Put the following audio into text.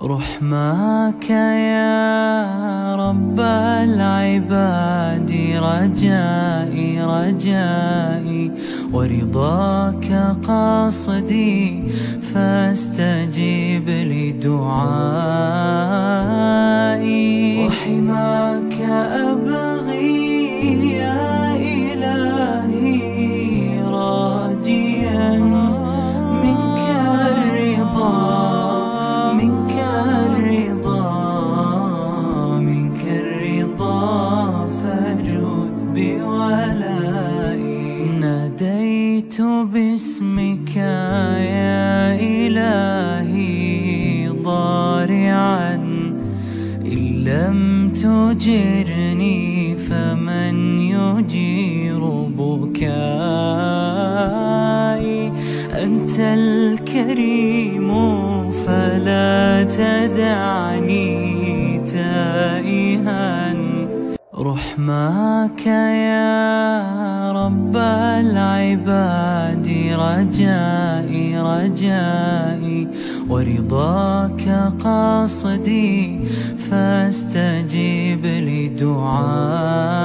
رحماك يا رب العباد رجائي رجائي، ورضاك قصدي فاستجب لدعائي. وحماك أبغي يا إلهي راجيا منك الرضا، منك الرضا فجد بولائي. ناديت باسمك يا إلهي ضارعا، إن لم تجرني فمن يجير بكائي. أنت الكريم فلا تدعني تائها. رحماك يا رب العباد رجائي رجائي، ورضاك قصدي فاستجب لدعائي.